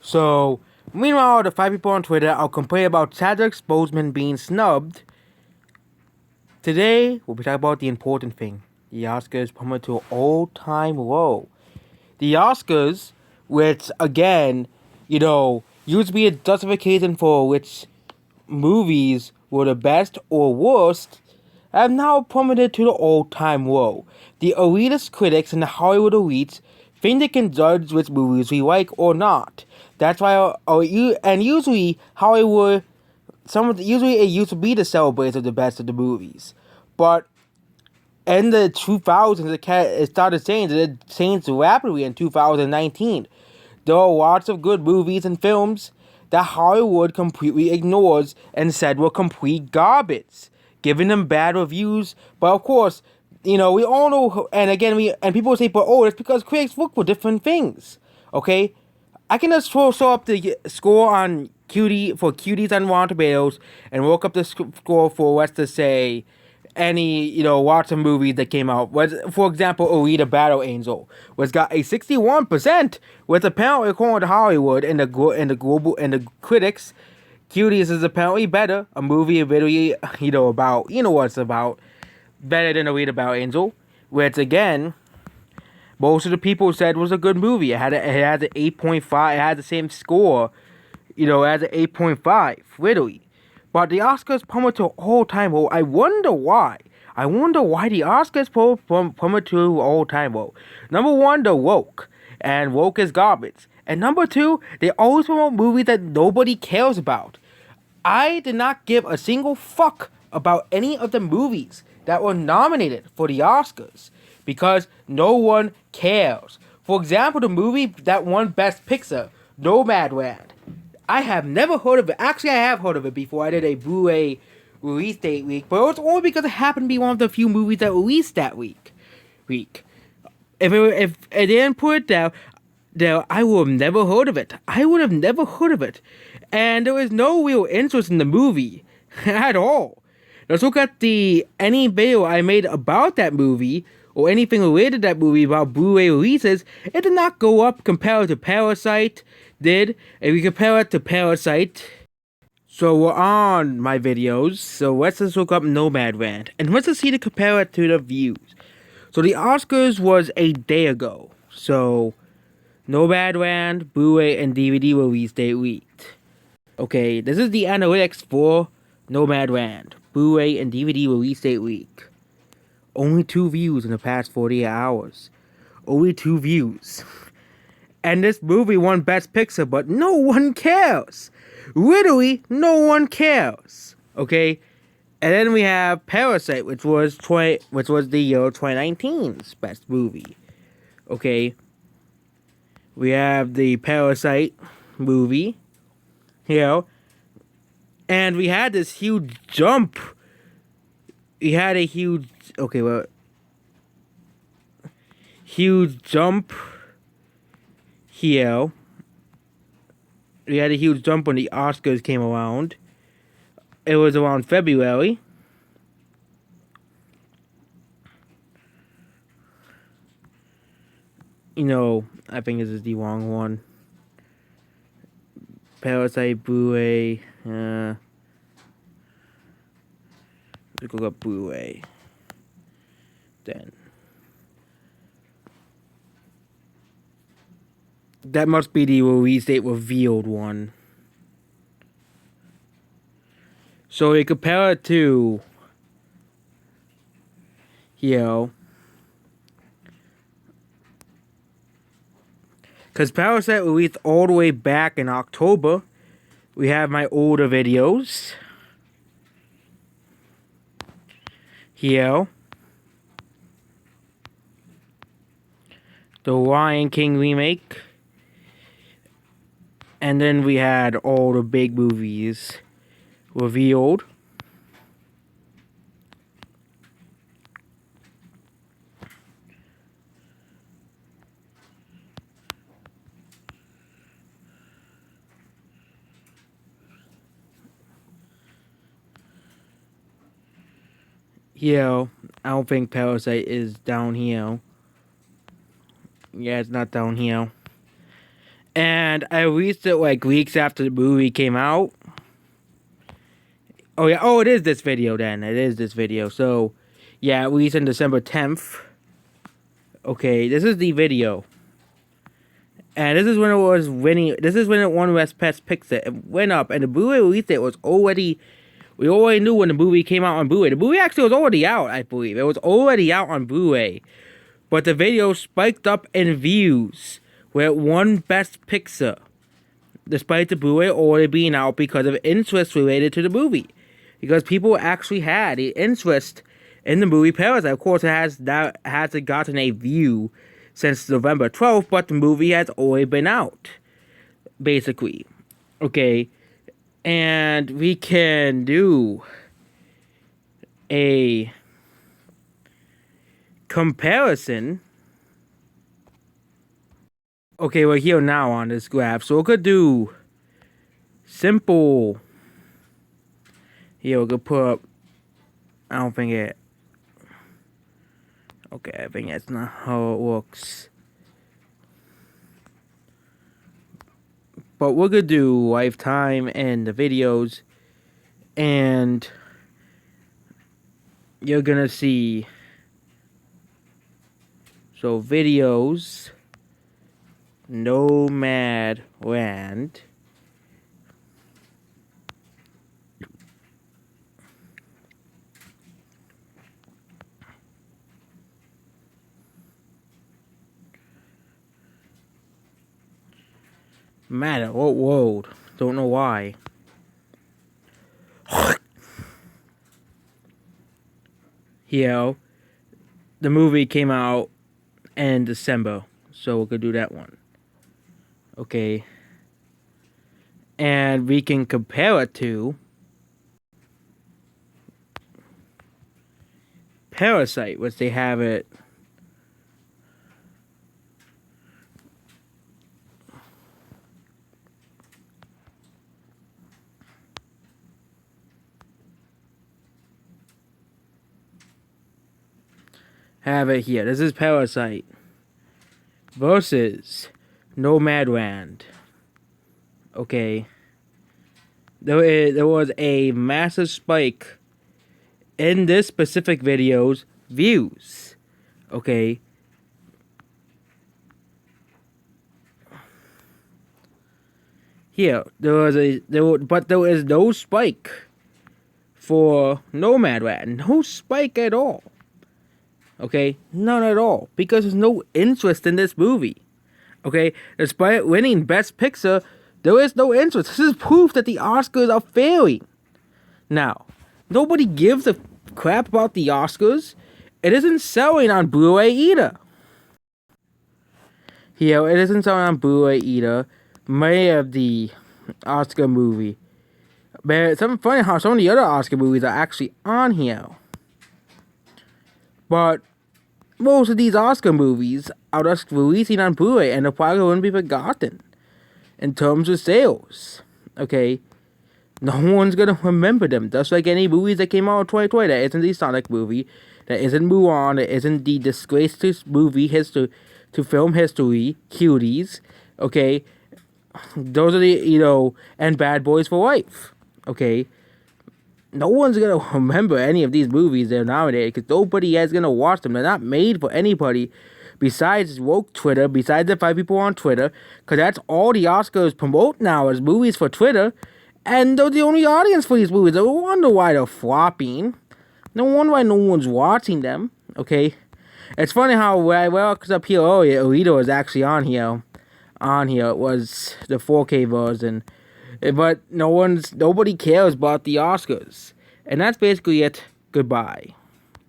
So, meanwhile, the 5 people on Twitter are complaining about Chadwick Boseman being snubbed. Today, we'll be talking about the important thing. The Oscars plummeted to an all-time low. The Oscars, which, again, used to be a justification for which movies were the best or worst, have now plummeted to the all-time low. The elitist critics and the Hollywood elites think they can judge which movies we like or not. That's why, and usually Hollywood, usually it used to be the celebrate of the best of the movies, but in the 2000s, it started changing. It changed rapidly in 2019. There are lots of good movies and films that Hollywood completely ignores and said were complete garbage, giving them bad reviews. But of course, we all know, and again, people say, but it's because critics look for different things. Okay, I can just throw up the score on Cuties on Rotten Tomatoes and look up the score for, let's just say, any lots of movies that came out. For example, Alita Battle Angel was got a 61%, which apparently according to Hollywood and the critics, Cuties is apparently better. A movie really about what it's about, better than Alita Battle Angel, which again most of the people said was a good movie. It had an 8.5. It had the same score, it had an 8.5, literally. But the Oscars plummeted to all-time low. I wonder why. I wonder why the Oscars plummeted to all-time low. Number one, they're woke. And woke is garbage. And number two, they always promote movies that nobody cares about. I did not give a single fuck about any of the movies that were nominated for the Oscars because no one cares. For example, the movie that won Best Picture, Nomadland. I have never heard of it. Actually, I have heard of it before. I did a Blu-ray release date week, but it was only because it happened to be one of the few movies that released that week. If it didn't put it down, I would have never heard of it. And there was no real interest in the movie at all. Let's look at any video I made about that movie or anything related to that movie about Blu-ray releases. It did not go up compared to Parasite. If we compare it to Parasite. So we're on my videos. So let's just look up Nomadland and let's just see to compare it to the views. So the Oscars was a day ago. So Nomadland, Blu-ray, and DVD release date leaked. Okay, this is the analytics for Nomadland, Blu-ray, and DVD release date leak. Only 2 views in the past 48 hours. Only 2 views. And this movie won Best Picture, but no one cares. Literally, no one cares. Okay? And then we have Parasite, which was the year 2019's best movie. Okay? We have the Parasite movie here. And we had this huge jump. Huge jump here. We had a huge jump when the Oscars came around. It was around February. I think this is the wrong one. Parasite Blu-ray. Let's go up Blu-ray. Then. That must be the release date revealed one. So we compare it to because Parasite released all the way back in October. We have my older videos here. The Lion King remake. And then we had all the big movies revealed. Here, I don't think Parasite is down here. Yeah, it's not down here. And I released it like weeks after the movie came out. Oh yeah, oh it is this video then. It is this video. So yeah, it released on December 10th. Okay, this is the video. And this is when it was winning. This is when it won Best Picture. It went up, and the Blu-ray release it was already. We already knew when the movie came out on Blu-ray. The movie actually was already out, I believe. It was already out on Blu-ray, but the video spiked up in views, where it won Best Picture, despite the Blu-ray already being out because of interest related to the movie, because people actually had the interest in the movie Parasite. Of course, it hasn't gotten a view since November 12th, but the movie has already been out, basically. Okay, and we can do a comparison. Okay, we're here now on this graph, so we could do simple. Here, we could put up, I don't think it. Okay, I think that's not how it works. But we're gonna do lifetime and the videos, and you're gonna see. So videos, Nomadland. Matter what world? Don't know why. Here, the movie came out in December, so we're gonna do that one. Okay, and we can compare it to Parasite, which they have it. Have it here. This is Parasite versus Nomadland. Okay. There was a massive spike in this specific video's views. Okay. Here, but there was no spike for Nomadland. No spike at all. Okay, none at all, because there's no interest in this movie. Okay, despite winning Best Picture, there is no interest. This is proof that the Oscars are failing. Now, nobody gives a crap about the Oscars. It isn't selling on Blu-ray either. Here, it isn't selling on Blu-ray either. Many of the Oscar movie. But it's something funny how some of the other Oscar movies are actually on here. But most of these Oscar movies are just releasing on Blu-ray, and the probably wouldn't be forgotten in terms of sales. Okay, no one's gonna remember them. Just like any movies that came out in 2020, that isn't the Sonic movie, that isn't Mulan, that isn't the disgrace to movie history, to film history, Cuties. Okay, those are the and Bad Boys for Life. Okay. No one's gonna remember any of these movies they're nominated, because nobody is gonna watch them. They're not made for anybody besides woke Twitter, besides the 5 people on Twitter, because that's all the Oscars promote now is movies for Twitter, and they're the only audience for these movies. No wonder why they're flopping. No wonder why no one's watching them. Okay, it's funny how when I walked up here, oh yeah, Alita was actually on here. It was the 4K version. But nobody cares about the Oscars. And that's basically it. Goodbye.